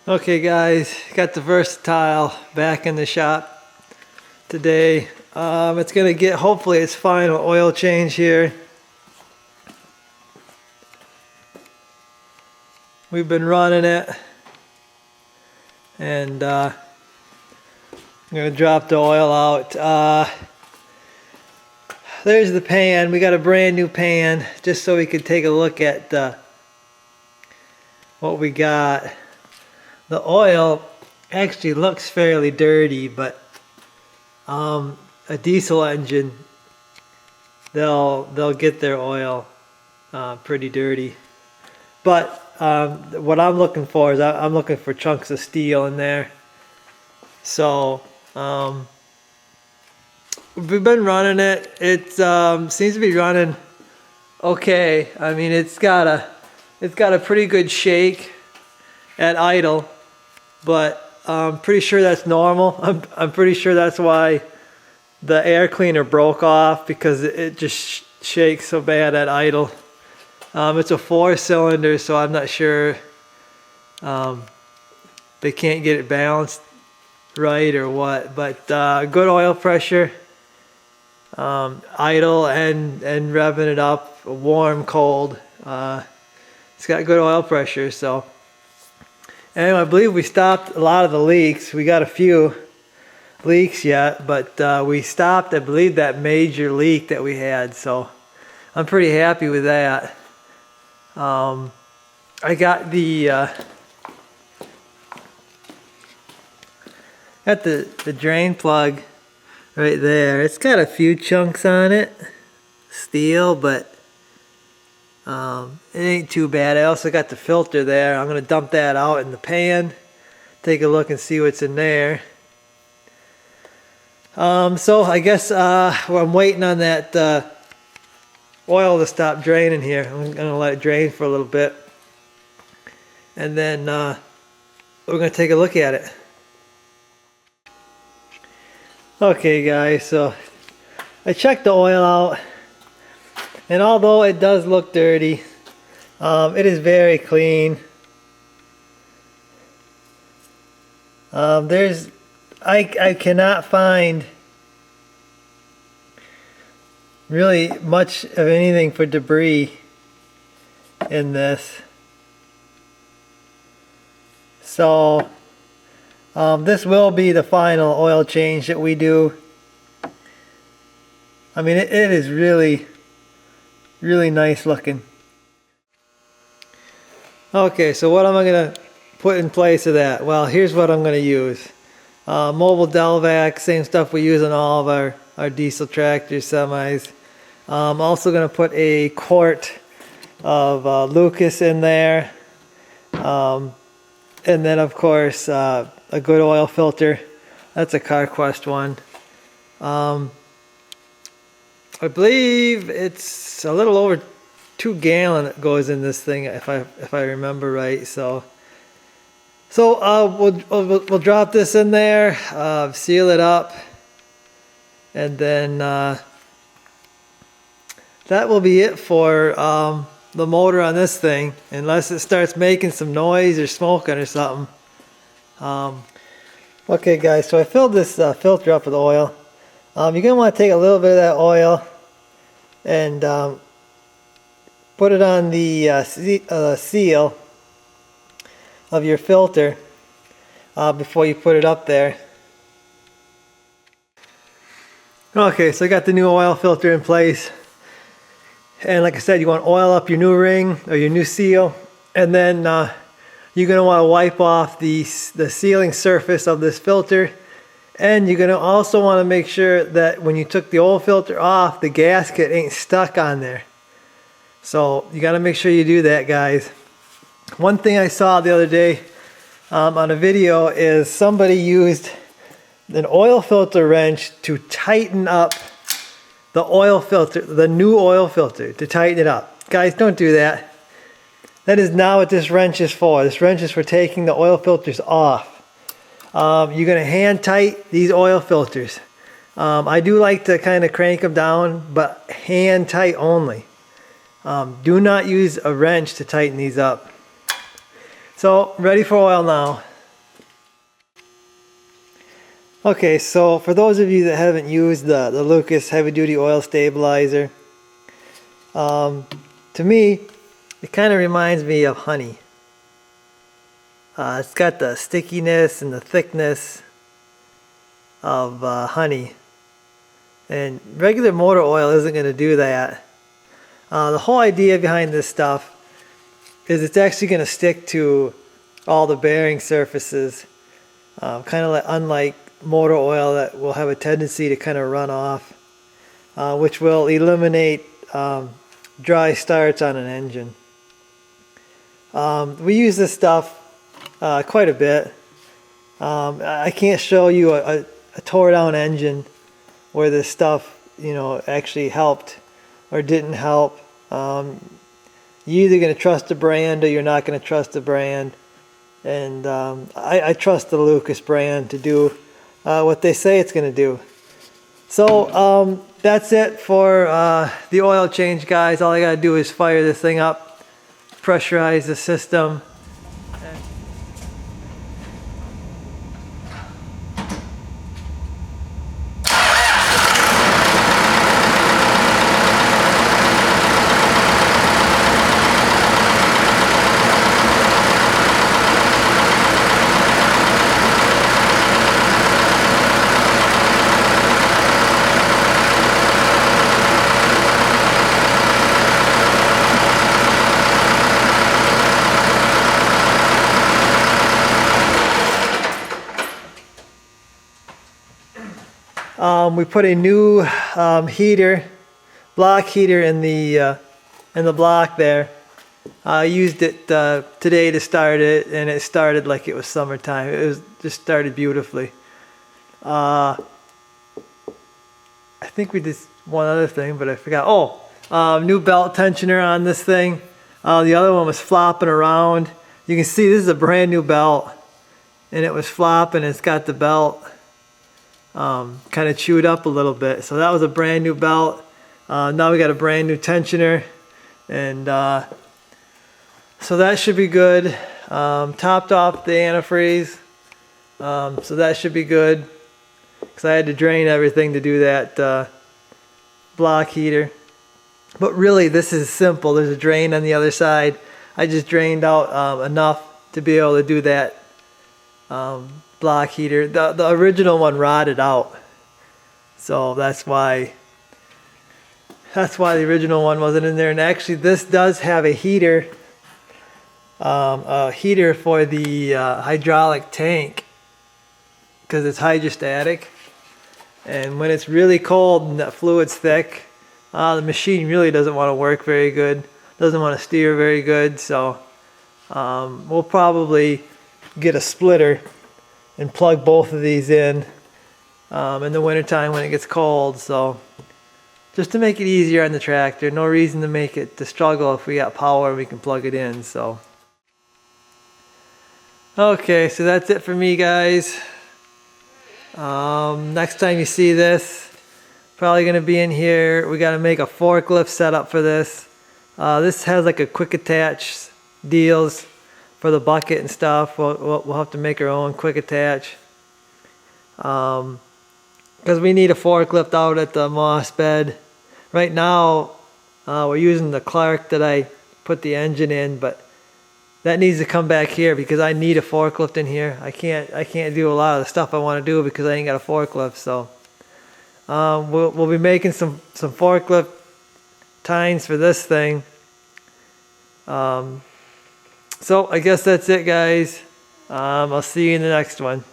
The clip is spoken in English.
Okay guys, got the Versatile back in the shop today. It's gonna get hopefully its final oil change here. We've been running it and I'm gonna drop the oil out. There's the pan. We got a brand new pan just so we could take a look at what we got. The oil actually looks fairly dirty, but a diesel engine, they'll get their oil pretty dirty. But what I'm looking for is I'm looking for chunks of steel in there. So we've been running it. It seems to be running okay. I mean, it's got a pretty good shake at idle, but I'm pretty sure that's normal. I'm pretty sure that's why the air cleaner broke off, because it just shakes so bad at idle. It's a 4-cylinder, so I'm not sure they can't get it balanced right or what, but good oil pressure, idle and revving it up, warm, cold. It's got good oil pressure. So anyway, I believe we stopped a lot of the leaks. We got a few leaks yet, but we stopped, I believe, that major leak that we had, so I'm pretty happy with that. I got the drain plug right there. It's got a few chunks on it, steel, but it ain't too bad. I also got the filter there. I'm gonna dump that out in the pan, take a look and see what's in there. So I guess I'm waiting on that oil to stop draining here. I'm gonna let it drain for a little bit, and then we're gonna take a look at it. Okay guys, so I checked the oil out, and although it does look dirty, it is very clean. I cannot find really much of anything for debris in this. So this will be the final oil change that we do. I mean, it is really nice looking. Okay, so what am I going to put in place of that? Well, here's what I'm going to use. Mobile Delvac, same stuff we use on all of our diesel tractors, semis. I'm also going to put a quart of Lucas in there. And then, of course, a good oil filter. That's a CarQuest one. I believe it's a little over 2 gallon that goes in this thing, if I remember right. So we'll drop this in there, seal it up, and then that will be it for the motor on this thing, unless it starts making some noise or smoking or something. Okay guys, so I filled this filter up with oil. You're going to want to take a little bit of that oil and put it on the seal of your filter before you put it up there. Okay, so I got the new oil filter in place, and like I said, you want to oil up your new ring or your new seal, and then you're going to want to wipe off the sealing surface of this filter. And you're going to also want to make sure that when you took the oil filter off, the gasket ain't stuck on there. So you got to make sure you do that, guys. One thing I saw the other day on a video is somebody used an oil filter wrench to tighten up the oil filter, the new oil filter, to tighten it up. Guys, don't do that. That is not what this wrench is for. This wrench is for taking the oil filters off. You're going to hand tight these oil filters. I do like to kind of crank them down, but hand tight only. Do not use a wrench to tighten these up. So, ready for oil now. Okay, so for those of you that haven't used the Lucas heavy duty oil stabilizer, to me it kind of reminds me of honey. It's got the stickiness and the thickness of honey, and regular motor oil isn't going to do that. The whole idea behind this stuff is it's actually going to stick to all the bearing surfaces, kind of like, unlike motor oil that will have a tendency to kind of run off, which will eliminate dry starts on an engine. We use this stuff quite a bit. I can't show you a tore down engine where this stuff, you know, actually helped or didn't help. You're either going to trust the brand or you're not going to trust the brand. And I trust the Lucas brand to do what they say it's going to do. So that's it for the oil change, guys. All I got to do is fire this thing up, pressurize the system. We put a new heater, block heater in the block there. I used it today to start it, and it started like it was summertime. It just started beautifully. I think we did one other thing, but I forgot. Oh, new belt tensioner on this thing. The other one was flopping around. You can see this is a brand new belt, and it was flopping. It's got the belt kind of chewed up a little bit. So that was a brand new belt. Now we got a brand new tensioner, and so that should be good. Topped off the antifreeze, so that should be good, because I had to drain everything to do that block heater. But really, this is simple. There's a drain on the other side. I just drained out enough to be able to do that block heater. The original one rotted out, so that's why the original one wasn't in there. And actually, this does have a heater, for the hydraulic tank, because it's hydrostatic, and when it's really cold and that fluid's thick, the machine really doesn't want to work very good, doesn't want to steer very good. So we'll probably get a splitter and plug both of these in the wintertime when it gets cold. So just to make it easier on the tractor. No reason to make it to struggle if we got power and we can plug it in. So okay, so that's it for me, guys. Next time you see this, probably going to be in here. We got to make a forklift setup for this. This has like a quick attach deals for the bucket and stuff. We'll have to make our own quick attach, because we need a forklift out at the moss bed. Right now we're using the Clark that I put the engine in, but that needs to come back here because I need a forklift in here. I can't do a lot of the stuff I want to do because I ain't got a forklift. So we'll be making some forklift tines for this thing. So I guess that's it, guys. I'll see you in the next one.